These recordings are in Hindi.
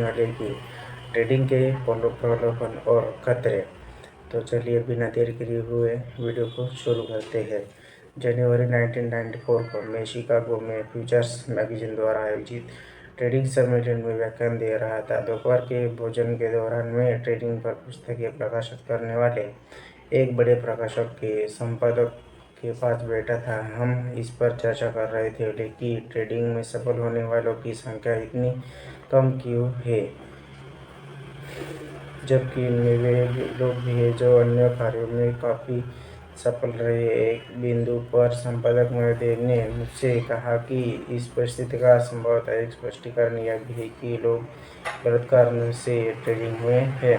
वाले की ट्रेडिंग के प्रलोभन और खतरे। तो चलिए बिना देर किए हुए वीडियो को शुरू करते हैं। जनवरी 1994 को मैं शिकागो में फ्यूचर्स मैगजीन द्वारा आयोजित ट्रेडिंग सम्मेलन में व्याख्यान दे रहा था। दोपहर के भोजन के दौरान मैं ट्रेडिंग पर पुस्तकें प्रकाशित करने वाले एक बड़े प्रकाशक के संपादक के पास बैठा था। हम इस पर चर्चा कर रहे थे कि ट्रेडिंग में सफल होने वालों की संख्या इतनी कम क्यों है, जबकि इनमें वे लोग भी हैं जो अन्य कार्यों में काफ़ी सफल रहे। एक बिंदु पर संपादक महोदय ने मुझसे कहा कि इस परिस्थिति का संभवतः एक स्पष्टीकरण यह भी है कि लोग गलत कारणों से ट्रेडिंग हुए हैं।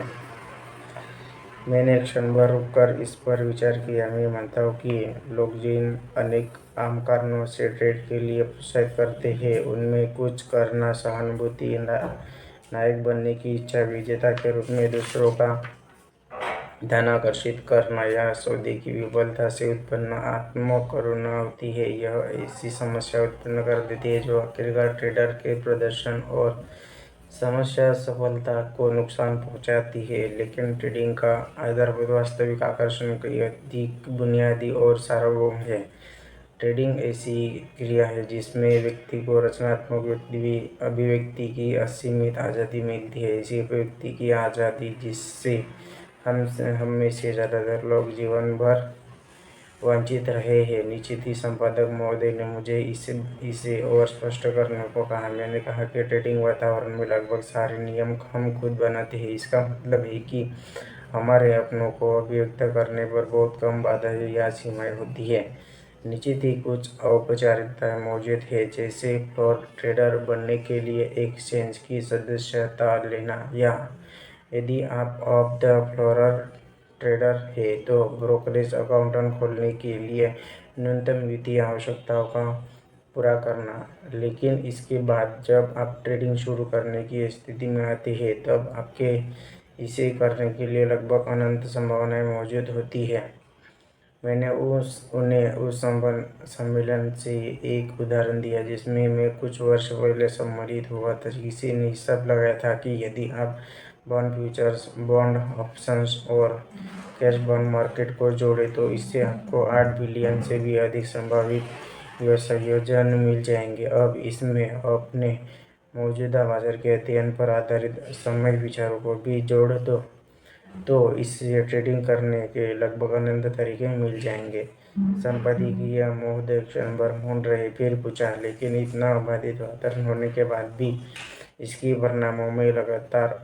मैंने एक क्षण भर रुककर इस पर विचार किया। मैं मानता हूँ कि लोग जिन अनेक आम कारणों से ट्रेड के लिए प्रोत्साहित करते हैं, उनमें कुछ करना, सहानुभूति, नायक बनने की इच्छा, विजेता के रूप में दूसरों का ध्यान आकर्षित करना या सौदे की विफलता से उत्पन्न आत्मकरुणा होती है। यह ऐसी समस्या उत्पन्न कर देती है जो आखिरकार ट्रेडर के प्रदर्शन और समस्या सफलता को नुकसान पहुंचाती है। लेकिन ट्रेडिंग का आधारभूत वास्तविक आकर्षण कई अधिक बुनियादी और सार्वभौम है। ट्रेडिंग ऐसी क्रिया है जिसमें व्यक्ति को रचनात्मक अभिव्यक्ति की असीमित आज़ादी मिलती है। ऐसी अभिव्यक्ति की आज़ादी जिससे हम में से ज़्यादातर लोग जीवन भर वंचित रहे हैं। निश्चित ही संपादक महोदय ने मुझे इसे और स्पष्ट करने को कहा। मैंने कहा कि ट्रेडिंग वातावरण में लगभग सारे नियम हम खुद बनाते हैं। इसका मतलब है कि हमारे अपनों को अभिव्यक्त करने पर बहुत कम बाधाएं या सीमाएं होती है। निश्चित ही कुछ औपचारिकताएं मौजूद है, जैसे फ्लोर ट्रेडर बनने के लिए एक्सचेंज की सदस्यता लेना, या यदि आप ऑफ द फ्लोर ट्रेडर है तो ब्रोकरेज अकाउंट खोलने के लिए न्यूनतम वित्तीय आवश्यकताओं का पूरा करना। लेकिन इसके बाद जब आप ट्रेडिंग शुरू करने की स्थिति में आते हैं, तब आपके इसे करने के लिए लगभग अनंत संभावनाएं मौजूद होती है। मैंने उन्हें उस सम्मेलन से एक उदाहरण दिया जिसमें मैं कुछ वर्ष पहले सम्मिलित हुआ था। किसी ने हिसाब लगाया था कि यदि आप बॉन्ड फ्यूचर्स, बॉन्ड ऑप्शंस और कैश बॉन्ड मार्केट को जोड़े तो इससे आपको 8 बिलियन से भी अधिक संभावित संयोजन मिल जाएंगे। अब इसमें अपने मौजूदा बाजार के अध्ययन पर आधारित सामयिक विचारों को भी जोड़ दो तो इससे ट्रेडिंग करने के लगभग अनंत तरीके मिल जाएंगे। संपादकीय महोदय क्षण भर मौन रहे, फिर पूछा, लेकिन इतना बाधित वातावरण होने के बाद भी इसकी परिणामों में लगातार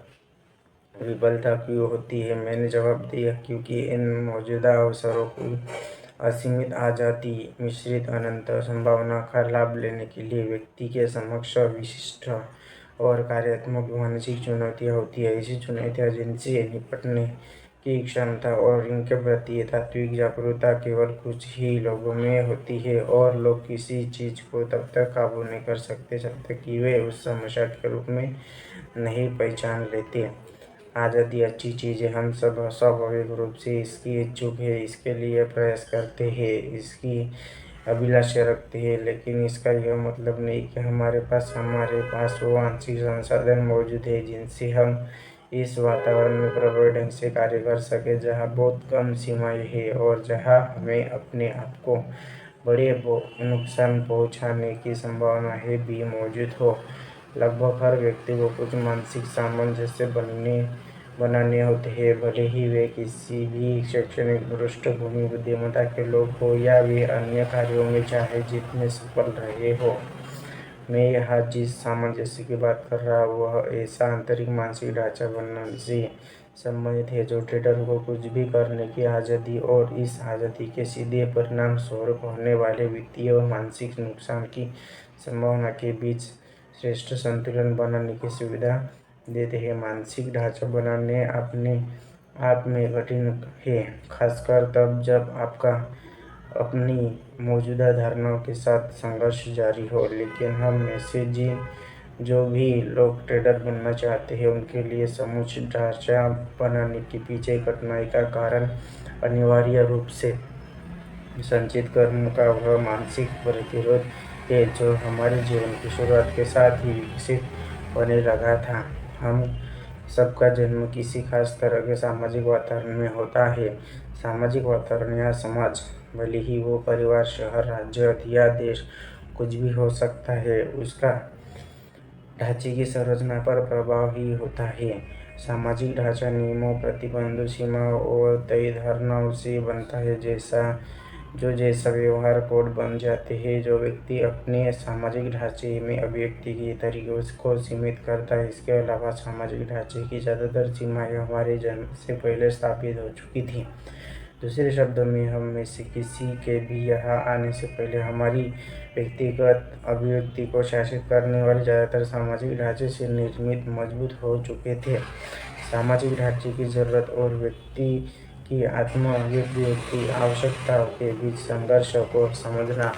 विफलता क्यों होती है? मैंने जवाब दिया, क्योंकि इन मौजूदा अवसरों की असीमित आज़ादी मिश्रित अनंत संभावना का लाभ लेने के लिए व्यक्ति के समक्ष विशिष्ट और कार्यात्मक मानसिक चुनौतियाँ होती है। ऐसी चुनौतियाँ जिनसे निपटने की क्षमता और इनके प्रति तात्विक जागरूकता केवल कुछ ही लोगों में होती है, और लोग किसी चीज़ को तब तक काबू नहीं कर सकते जब तक कि वे उस समस्या के रूप में नहीं पहचान लेते। आज़ादी अच्छी चीज़ है। हम सब स्वाभाविक रूप से इसकी इच्छुक है, इसके लिए प्रयास करते हैं, इसकी अभिलाषा रखते हैं, लेकिन इसका यह मतलब नहीं कि हमारे पास वो आंशिक संसाधन मौजूद है जिनसे हम इस वातावरण में प्रभावी ढंग से कार्य कर सके, जहाँ बहुत कम सीमाएं हैं और जहाँ हमें अपने आप को बड़े नुकसान पहुँचाने की संभावना है भी मौजूद हो। लगभग हर व्यक्ति को कुछ मानसिक सामंजस्य बनाने होते हैं, भले ही वे किसी भी शैक्षणिक पृष्ठभूमि, बुद्धिमत्ता के लोग हो या वे अन्य कार्यों में चाहे जितने सफल रहे हो। मैं यहाँ जिस सामंजस्य की बात कर रहा हूँ वह ऐसा आंतरिक मानसिक ढांचा बनने से संबंधित है जो ट्रेडर को कुछ भी करने की आज़ादी और इस आज़ादी के सीधे परिणाम स्वरूप होने वाले वित्तीय और मानसिक नुकसान की संभावना के बीच श्रेष्ठ संतुलन बनाने की सुविधा देते हैं। मानसिक ढांचा बनाने अपने आप में कठिन है, खासकर तब जब आपका अपनी मौजूदा धारणाओं के साथ संघर्ष जारी हो। लेकिन हम में से जो भी लोग ट्रेडर बनना चाहते हैं, उनके लिए समुचित ढांचा बनाने के पीछे कठिनाई का कारण अनिवार्य रूप से संचित कर्म का वह मानसिक प्रतिरोध है जो हमारे जीवन की शुरुआत के साथ ही विकसित होने लगा था। हम सबका जन्म किसी खास तरह के सामाजिक वातावरण में होता है। सामाजिक वातावरण या समाज, भले ही वो परिवार, शहर, राज्य या देश कुछ भी हो सकता है, उसका ढांचे की संरचना पर प्रभाव ही होता है। सामाजिक ढांचा नियमों, प्रतिबंधों, सीमाओं और तय धारणाओं से बनता है। जैसा व्यवहार कोड बन जाते हैं, जो व्यक्ति अपने सामाजिक ढांचे में अभिव्यक्ति के तरीकों को सीमित करता है। इसके अलावा सामाजिक ढांचे की ज़्यादातर सीमाएं हमारे जन्म से पहले स्थापित हो चुकी थी। दूसरे शब्दों में, हम में से किसी के भी यहाँ आने से पहले हमारी व्यक्तिगत अभिव्यक्ति को शासित करने वाले ज़्यादातर सामाजिक ढांचे से निर्मित मजबूत हो चुके थे। सामाजिक ढांचे की जरूरत और व्यक्ति की आत्म अभिव्यक्ति आवश्यकताओं के बीच संघर्ष को समझना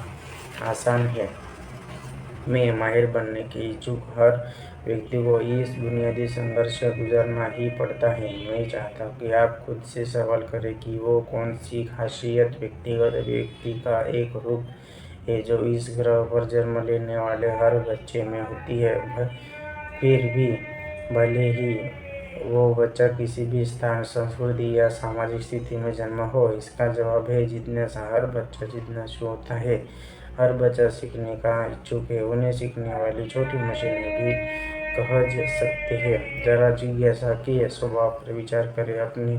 आसान है। में माहिर बनने के इच्छुक हर व्यक्ति को इस बुनियादी संघर्ष से गुजरना ही पड़ता है। मैं चाहता हूँ कि आप खुद से सवाल करें कि वो कौन सी खासियत व्यक्तिगत अभिव्यक्ति का एक रूप है जो इस ग्रह पर जन्म लेने वाले हर बच्चे में होती है, फिर भी भले ही वो बच्चा किसी भी स्थान, संस्कृति या सामाजिक स्थिति में जन्मा हो। इसका जवाब है जिज्ञासा। हर बच्चा जिज्ञासु होता है। हर बच्चा सीखने का इच्छुक है। उन्हें सीखने वाली छोटी मशीनें भी कह सकते हैं। जरा जिज्ञासा के स्वभाव पर विचार करें। अपने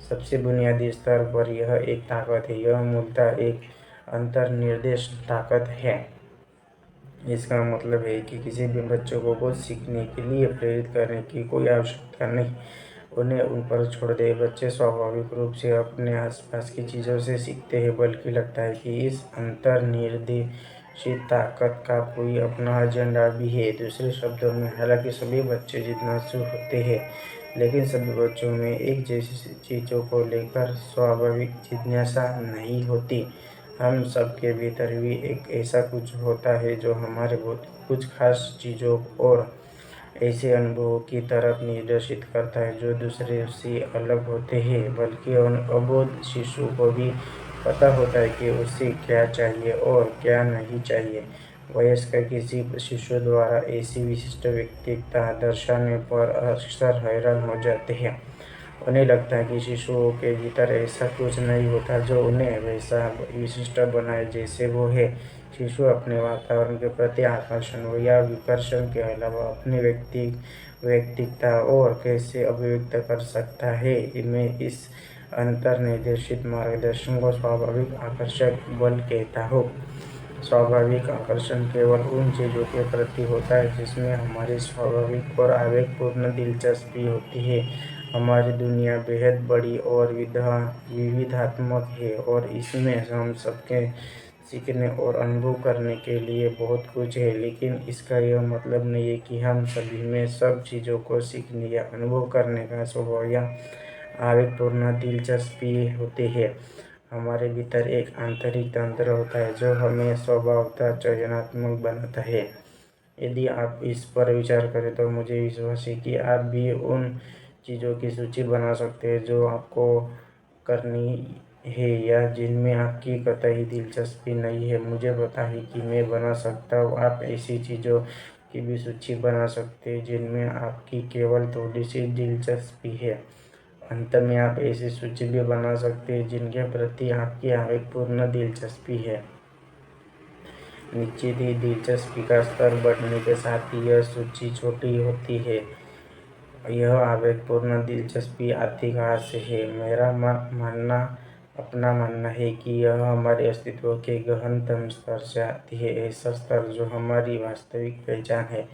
सबसे बुनियादी स्तर पर यह एक ताकत है। यह मूलतः एक अंतर्निर्देश ताकत है। इसका मतलब है कि किसी भी बच्चों को कुछ सीखने के लिए प्रेरित करने की कोई आवश्यकता नहीं। उन्हें उन पर छोड़ दें। बच्चे स्वाभाविक रूप से अपने आसपास की चीज़ों से सीखते हैं, बल्कि लगता है कि इस अंतर्निर्देशित ताकत का कोई अपना एजेंडा भी है। दूसरे शब्दों में, हालांकि सभी बच्चे जिज्ञासु होते हैं, लेकिन सभी बच्चों में एक जैसी चीज़ों को लेकर स्वाभाविक जिज्ञासा नहीं होती। हम सबके भीतर भी एक ऐसा कुछ होता है जो हमारे कुछ खास चीज़ों और ऐसे अनुभवों की तरफ निर्देशित करता है जो दूसरे से अलग होते हैं। बल्कि अबोध शिशु को भी पता होता है कि उसे क्या चाहिए और क्या नहीं चाहिए। वयस्क किसी शिशु द्वारा ऐसी विशिष्ट व्यक्तित्व दर्शाने पर अक्सर हैरान हो जाते हैं। उन्हें लगता है कि शिशुओं के भीतर ऐसा कुछ नहीं होता जो उन्हें वैसा विशिष्ट बनाए जैसे वो है। शिशु अपने वातावरण के प्रति आकर्षण या विकर्षण के अलावा अपनी व्यक्तित्व और कैसे अभिव्यक्त कर सकता है। मैं इस अंतर्निर्देशित मार्गदर्शन को स्वाभाविक आकर्षक बल कहता हूँ। स्वाभाविक आकर्षण केवल उन चीज़ों के प्रति होता है जिसमें हमारी स्वाभाविक और आवेगपूर्ण दिलचस्पी होती है। हमारी दुनिया बेहद बड़ी और विविधात्मक है और इसमें हम सबके सीखने और अनुभव करने के लिए बहुत कुछ है। लेकिन इसका यह मतलब नहीं है कि हम सभी में सब चीज़ों को सीखने या अनुभव करने का स्वभाव या आवेगपूर्ण दिलचस्पी होती है। हमारे भीतर एक आंतरिक तंत्र होता है जो हमें स्वभावतः चयनात्मक बनाता है। यदि आप इस पर विचार करें तो मुझे विश्वास है कि आप भी उन चीज़ों की सूची बना सकते हैं जो आपको करनी है या जिनमें आपकी कतई दिलचस्पी नहीं है। मुझे पता है कि मैं बना सकता हूँ। आप ऐसी चीज़ों की भी सूची बना सकते हैं जिनमें आपकी केवल थोड़ी सी दिलचस्पी है। अंत में आप ऐसी सूची भी बना सकते हैं जिनके प्रति आपकी आवेगपूर्ण दिलचस्पी है। निश्चित ही दिलचस्पी का स्तर बढ़ने के साथ ही यह सूची छोटी होती है। यह आवेगपूर्ण दिलचस्पी आती कहाँ से है? मेरा अपना मानना है कि यह हमारे अस्तित्व के गहनतम स्तर से आती है। ऐसा स्तर जो हमारी वास्तविक पहचान है।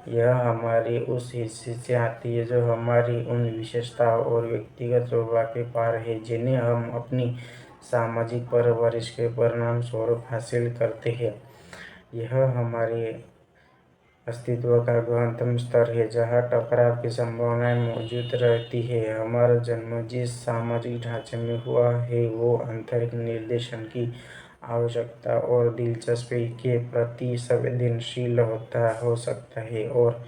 यह हमारे उस हिस्से से आती है जो हमारी उन विशेषताओं और व्यक्तिगत स्वभाव के पार है जिन्हें हम अपनी सामाजिक परवरिश के परिणाम स्वरूप हासिल करते हैं। यह हमारे अस्तित्व का गहनतम स्तर है जहाँ टकराव की संभावनाएं मौजूद रहती है। हमारा जन्म जिस सामाजिक ढांचे में हुआ है वो आंतरिक निर्देशन की आवश्यकता और दिलचस्पी के प्रति संवेदनशील हो सकता है और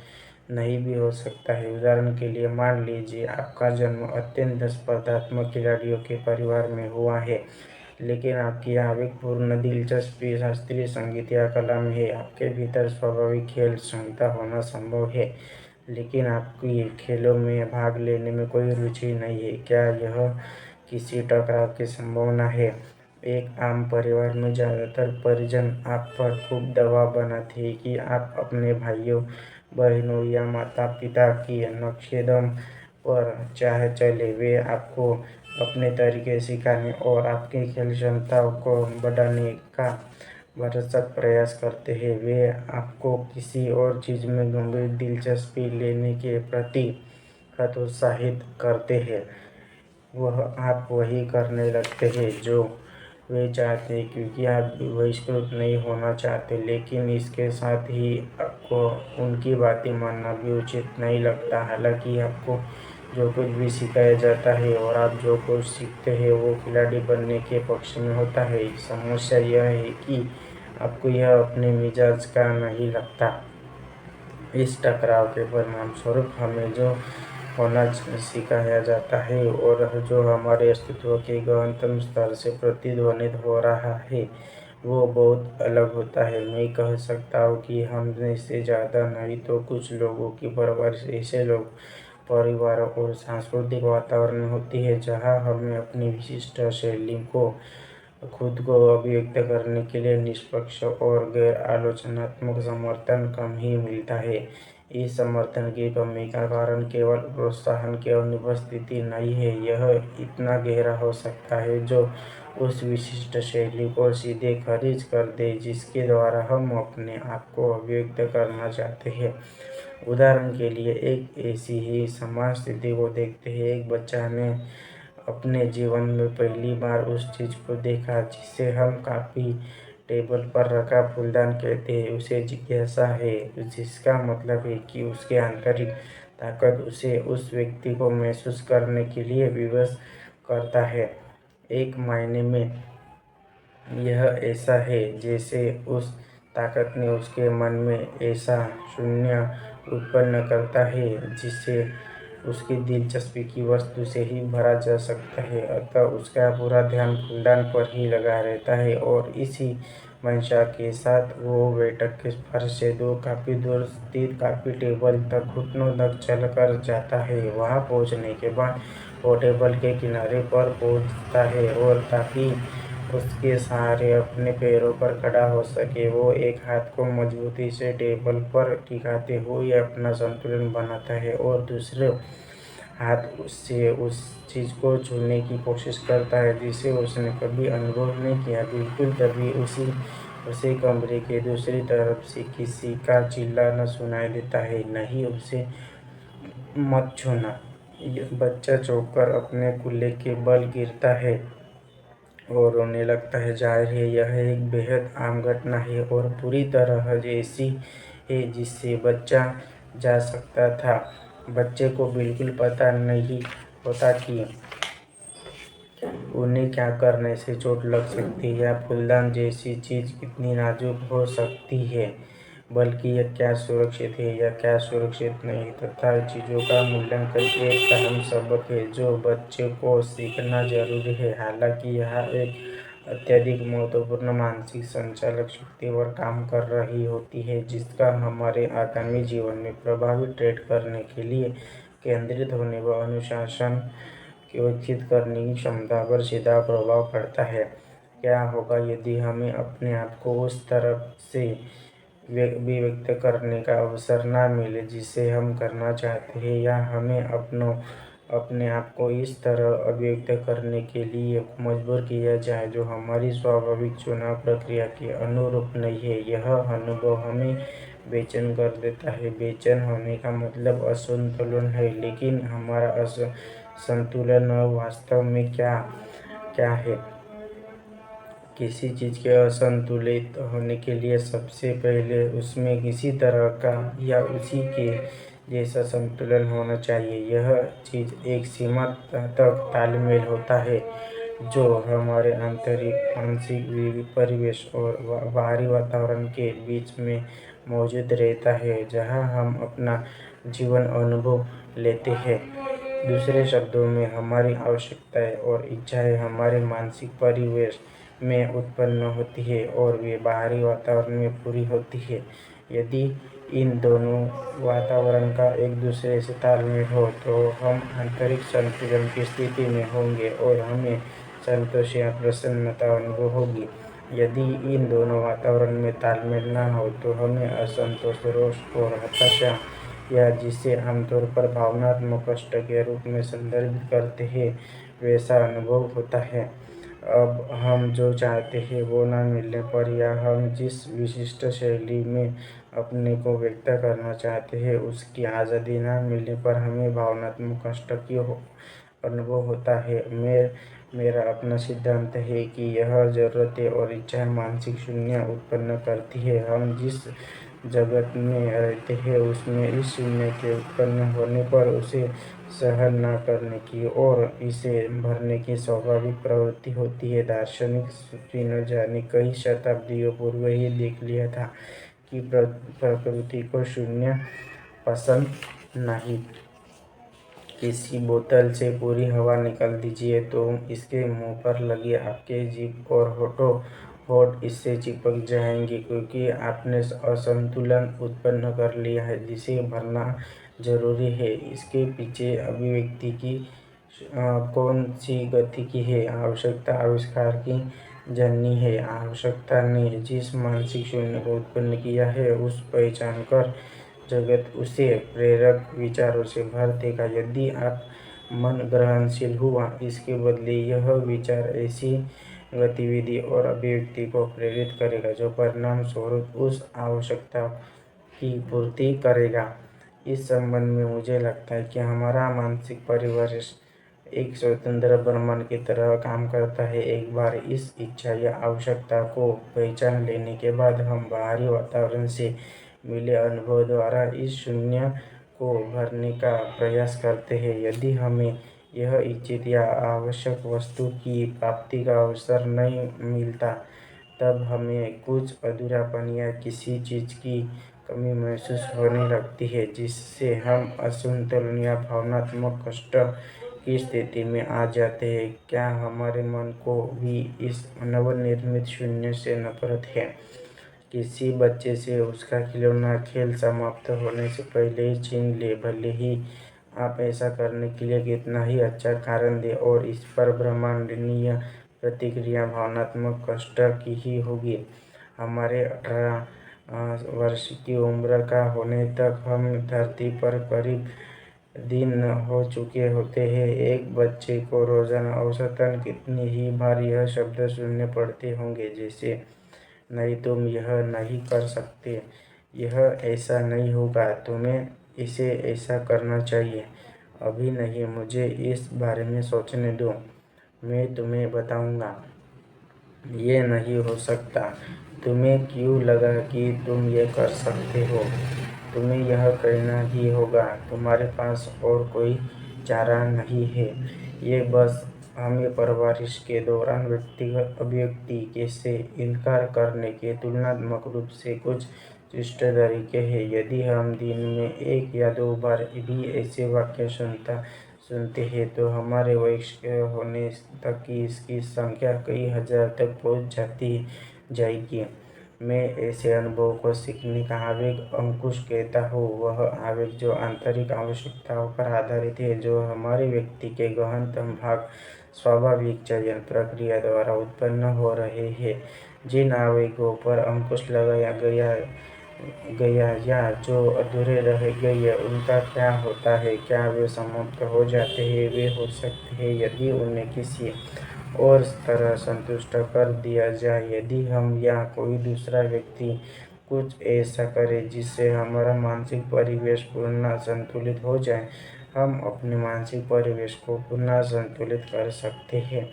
नहीं भी हो सकता है। उदाहरण के लिए, मान लीजिए आपका जन्म अत्यंत स्पर्धात्मक खिलाड़ियों के परिवार में हुआ है, लेकिन आपकी आवेगपूर्ण दिलचस्पी शास्त्रीय संगीत या कला में है। आपके भीतर स्वाभाविक खेल क्षमता होना संभव है लेकिन आपकी खेलों में भाग लेने में कोई रुचि नहीं है। क्या यह किसी टकराव की संभावना है? एक आम परिवार में ज़्यादातर परिजन आप पर खूब दबाव बनाते हैं कि आप अपने भाइयों बहनों या माता पिता की नक्शेकदम पर चाहे चले। वे आपको अपने तरीके सिखाने और आपकी खेल क्षमताओं को बढ़ाने का भरसक प्रयास करते हैं। वे आपको किसी और चीज़ में गंभीर दिलचस्पी लेने के प्रति हतोत्साहित करते हैं। वह आप वही करने लगते हैं जो वे चाहते हैं, क्योंकि आप बहिष्कृत नहीं होना चाहते। लेकिन इसके साथ ही आपको उनकी बातें मानना भी उचित नहीं लगता। हालांकि आपको जो कुछ भी सिखाया जाता है और आप जो कुछ सीखते हैं वो खिलाड़ी बनने के पक्ष में होता है। समस्या यह है कि आपको यह अपने मिजाज का नहीं लगता। इस टकराव के परिणाम स्वरूप हमें जो होना सिखाया जाता है और जो हमारे अस्तित्व के गहनतम स्तर से प्रतिध्वनित हो रहा है वो बहुत अलग होता है। मैं कह सकता हूँ कि हम में से ज़्यादा नहीं तो कुछ लोगों की परवरिश ऐसे लोग परिवार और सांस्कृतिक वातावरण में होती है जहाँ हमें अपनी विशिष्ट शैली को खुद को अभिव्यक्त करने के लिए निष्पक्ष और गैर आलोचनात्मक समर्थन कम ही मिलता है। इस समर्थन की कमी का कारण केवल प्रोत्साहन की अनुपस्थिति नहीं है, यह इतना गहरा हो सकता है जो उस विशिष्ट शैली को सीधे खारिज कर दे जिसके द्वारा हम अपने आप को अभिव्यक्त करना चाहते हैं। उदाहरण के लिए एक ऐसी ही समाज स्थिति को देखते हैं। एक बच्चा ने अपने जीवन में पहली बार उस चीज़ को देखा जिसे हम काफ़ी टेबल पर रखा फूलदान कहते हैं। उसे जिज्ञासा है, जिसका मतलब है कि उसके आंतरिक ताकत उसे उस व्यक्ति को महसूस करने के लिए विवश करता है। एक मायने में यह ऐसा है जैसे उस ताकत ने उसके मन में ऐसा शून्य उत्पन्न करता है जिसे उसकी दिलचस्पी की वस्तु से ही भरा जा सकता है। अतः उसका पूरा ध्यान फूलदान पर ही लगा रहता है और इसी मंशा के साथ वो बैठक के फर्श से काफ़ी दूर स्थित काफ़ी टेबल तक घुटनों तक चल कर जाता है। वहाँ पहुँचने के बाद वो टेबल के किनारे पर पहुँचता है और ताकि उसके सहारे अपने पैरों पर खड़ा हो सके वो एक हाथ को मजबूती से टेबल पर टिकाते हुए अपना संतुलन बनाता है और दूसरे हाथ से उस चीज़ को छूने की कोशिश करता है जिसे उसने कभी अनुभव नहीं किया। बिल्कुल तभी उसे कमरे के दूसरी तरफ से किसी का चिल्लाना सुनाई देता है, नहीं उसे मत छूना। बच्चा चौंककर अपने कूल्हे के बल गिरता है और रोने लगता है। जाहिर है यह एक बेहद आम घटना है और पूरी तरह ऐसी है जिससे बच्चा जा सकता था। बच्चे को बिल्कुल पता नहीं होता कि उन्हें क्या करने से चोट लग सकती है या फूलदान जैसी चीज़ कितनी नाजुक हो सकती है, बल्कि यह क्या सुरक्षित है या क्या सुरक्षित नहीं। तथा चीज़ों का मूल्यांकन एक अहम सबक है जो बच्चे को सीखना जरूरी है। हालांकि यह एक अत्यधिक महत्वपूर्ण मानसिक संचालक शक्ति पर काम कर रही होती है जिसका हमारे आगामी जीवन में प्रभावी ट्रेड करने के लिए केंद्रित होने व अनुशासन विकसित करने की क्षमता पर सीधा प्रभाव पड़ता है। क्या होगा यदि हमें अपने आप को उस तरह से अभिव्यक्त करने का अवसर न मिले जिसे हम करना चाहते हैं, या हमें अपने आप को इस तरह अभिव्यक्त करने के लिए मजबूर किया जाए जो हमारी स्वाभाविक चुनाव प्रक्रिया के अनुरूप नहीं है। यह अनुभव हमें बेचैन कर देता है। बेचैन होने का मतलब असंतुलन है, लेकिन हमारा असंतुलन वास्तव में क्या क्या है? किसी चीज़ के असंतुलित होने के लिए सबसे पहले उसमें किसी तरह का या उसी के जैसा संतुलन होना चाहिए। यह चीज़ एक सीमा तक तालमेल होता है जो हमारे आंतरिक मानसिक परिवेश और बाहरी वातावरण के बीच में मौजूद रहता है जहाँ हम अपना जीवन अनुभव लेते हैं। दूसरे शब्दों में हमारी आवश्यकताएं और इच्छाएं हमारे मानसिक परिवेश में उत्पन्न होती है और वे बाहरी वातावरण में पूरी होती है। यदि इन दोनों वातावरण का एक दूसरे से तालमेल हो तो हम आंतरिक संतुलन की स्थिति में होंगे और हमें संतोष या प्रसन्नता अनुभव होगी। यदि इन दोनों वातावरण में तालमेल न हो तो हमें असंतोष, रोष और हताशा, या जिसे आमतौर पर भावनात्मक कष्ट के रूप में संदर्भित करते हैं, वैसा अनुभव होता है। अब हम जो चाहते हैं वो न मिलने पर, या हम जिस विशिष्ट शैली में अपने को व्यक्त करना चाहते हैं उसकी आज़ादी न मिलने पर हमें भावनात्मक कष्ट की अनुभव होता है। मेरा अपना सिद्धांत है कि यह ज़रूरतें और इच्छाएं मानसिक शून्य उत्पन्न करती है। हम जिस जगत में रहते हैं उसमें इस शून्य के उत्पन्न होने पर उसे सहन न करने की और इसे भरने की स्वाभाविक प्रवृत्ति होती है। दार्शनिक स्पिनोजा ने कई शताब्दियों पूर्व ही देख लिया था कि प्रकृति को शून्य पसंद नहीं। किसी बोतल से पूरी हवा निकाल दीजिए तो इसके मुंह पर लगी आपके जीभ और होठ इससे चिपक जाएंगे, क्योंकि आपने असंतुलन उत्पन्न कर लिया है जिसे भरना जरूरी है। इसके पीछे अभिव्यक्ति की कौन सी गति की है? आवश्यकता आविष्कार की जननी है। आवश्यकता ने जिस मानसिक शून्य को उत्पन्न किया है उस पहचान कर जगत उसे प्रेरक विचारों से भर देगा। यदि आप मन ग्रहणशील हुआ, इसके बदले यह विचार ऐसी गतिविधि और अभिव्यक्ति को प्रेरित करेगा जो परिणाम स्वरूप उस आवश्यकता की पूर्ति करेगा। इस संबंध में मुझे लगता है कि हमारा मानसिक परिवेश एक स्वतंत्र ब्रह्मांड की तरह काम करता है। एक बार इस इच्छा या आवश्यकता को पहचान लेने के बाद हम बाहरी वातावरण से मिले अनुभव द्वारा इस शून्य को भरने का प्रयास करते हैं। यदि हमें यह इच्छित या आवश्यक वस्तु की प्राप्ति का अवसर नहीं मिलता, तब हमें कुछ अधूरापन या किसी चीज़ की कमी महसूस होने लगती है, जिससे हम असंतुलन या भावनात्मक कष्ट की स्थिति में आ जाते हैं। क्या हमारे मन को भी इस नवनिर्मित शून्य से नफरत है? किसी बच्चे से उसका खिलौना खेल समाप्त होने से पहले ही छीन ले, भले ही आप ऐसा करने के लिए कितना ही अच्छा कारण दें, और इस पर ब्रह्मांडीय प्रतिक्रिया भावनात्मक कष्ट की ही होगी। हमारे 18 वर्ष की उम्र का होने तक हम धरती पर करीब दिन हो चुके होते हैं। एक बच्चे को रोजाना औसतन कितनी ही बार यह शब्द सुनने पड़ते होंगे, जैसे नहीं तुम यह नहीं कर सकते, यह ऐसा नहीं होगा, तुम्हें इसे ऐसा करना चाहिए। अभी नहीं, मुझे इस बारे में सोचने दो, मैं तुम्हें बताऊंगा। ये नहीं हो सकता। तुम्हें क्यों लगा कि तुम ये कर सकते हो? तुम्हें यह करना ही होगा, तुम्हारे पास और कोई चारा नहीं है। ये बस हमें परवरिश के दौरान व्यक्तिगत अभिव्यक्ति से इनकार करने के तुलनात्मक रूप से कुछ शिष्ट तरीके हैं। यदि हम दिन में 1 या 2 बार भी ऐसे वाक्य सुनते हैं तो हमारे वयस्क होने तक की इसकी संख्या कई हजार तक पहुंच जाएगी। मैं ऐसे अनुभव को सीखने का आवेग अंकुश कहता हूँ। वह आवेग जो आंतरिक आवश्यकताओं पर आधारित है, जो हमारे व्यक्ति के गहनतम भाग स्वाभाविक चयन प्रक्रिया द्वारा उत्पन्न हो रहे हैं। जिन आवेगों पर अंकुश लगाया गया या जो अधूरे रह गए, उनका क्या होता है? क्या वे समाप्त हो जाते हैं? वे हो सकते हैं यदि उन्हें किसी और तरह संतुष्ट कर दिया जाए। यदि हम या कोई दूसरा व्यक्ति कुछ ऐसा करे जिससे हमारा मानसिक परिवेश पुनः संतुलित हो जाए, हम अपने मानसिक परिवेश को पुनः संतुलित कर सकते हैं।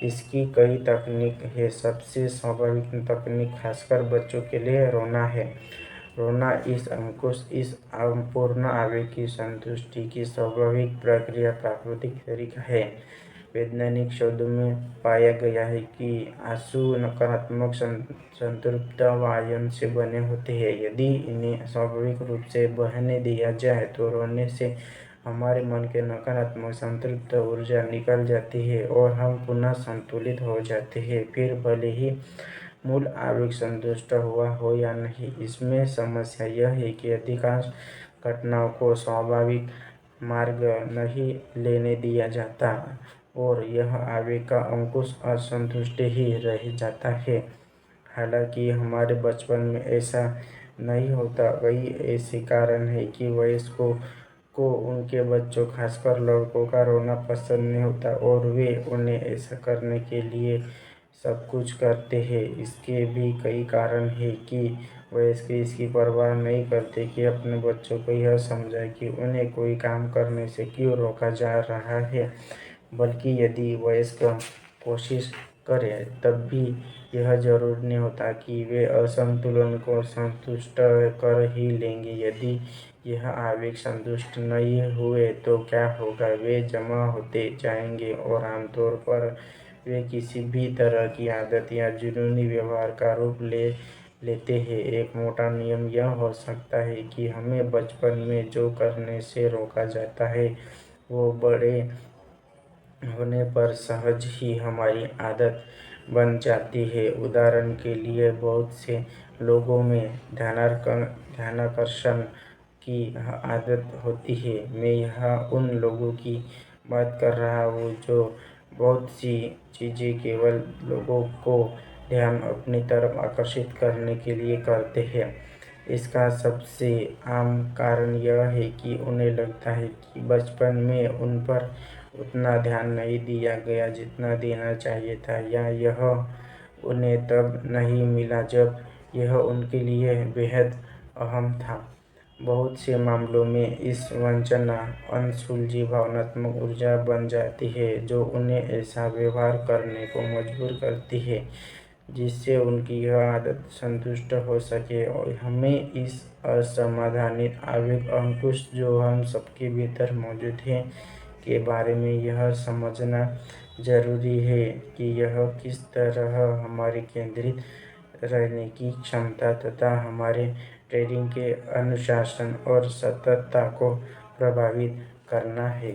इसकी कई तकनीक है। सबसे स्वाभाविक तकनीक खासकर बच्चों के लिए रोना है। रोना इस अंकुश, इस अपूर्ण आवेग की संतुष्टि की स्वाभाविक प्रक्रिया, प्राकृतिक तरीका है। वैज्ञानिक शोधों में पाया गया है कि आंसू नकारात्मक संतृप्त आयन से बने होते हैं। यदि इन्हें स्वाभाविक रूप से बहने दिया जाए तो रोने से हमारे मन के नकारात्मक संतृप्त ऊर्जा निकल जाती है और हम पुनः संतुलित हो जाते हैं। फिर भले ही मूल आवेग संतुष्ट हुआ हो या नहीं। इसमें समस्या यह है कि अधिकांश घटनाओं को स्वाभाविक मार्ग नहीं लेने दिया जाता और यह आवेग का अंकुश असंतुष्ट ही रह जाता है। हालांकि हमारे बचपन में ऐसा नहीं होता। कई ऐसे कारण है कि वयस्कों को उनके बच्चों खासकर लड़कों का रोना पसंद नहीं होता और वे उन्हें ऐसा करने के लिए सब कुछ करते हैं। इसके भी कई कारण हैं कि वयस्क इसकी परवाह नहीं करते कि अपने बच्चों को यह समझाए कि उन्हें कोई काम करने से क्यों रोका जा रहा है, बल्कि यदि वयस्क कोशिश करें तब भी यह जरूरी नहीं होता कि वे असंतुलन को संतुष्ट कर ही लेंगे। यदि यह आवेग संतुष्ट नहीं हुए तो क्या होगा, वे जमा होते जाएंगे और आमतौर पर वे किसी भी तरह की आदत या जुनूनी व्यवहार का रूप ले लेते हैं। एक मोटा नियम यह हो सकता है कि हमें बचपन में जो करने से रोका जाता है वो बड़े होने पर सहज ही हमारी आदत बन जाती है। उदाहरण के लिए बहुत से लोगों में ध्यानाकर्षण की आदत होती है। मैं यहाँ उन लोगों की बात कर रहा हूँ जो बहुत सी चीज़ें केवल लोगों को ध्यान अपनी तरफ आकर्षित करने के लिए करते हैं। इसका सबसे आम कारण यह है कि उन्हें लगता है कि बचपन में उन पर उतना ध्यान नहीं दिया गया जितना देना चाहिए था, या यह उन्हें तब नहीं मिला जब यह उनके लिए बेहद अहम था। बहुत से मामलों में इस वंचना अनसुलझी भावनात्मक ऊर्जा बन जाती है जो उन्हें ऐसा व्यवहार करने को मजबूर करती है जिससे उनकी यह आदत संतुष्ट हो सके। और हमें इस असमाधानित आवेग अंकुश जो हम सबके भीतर मौजूद है के बारे में यह समझना जरूरी है कि यह किस तरह हमारी केंद्रित रहने की क्षमता तथा हमारे ट्रेनिंग के अनुशासन और सततता को प्रभावित करना है।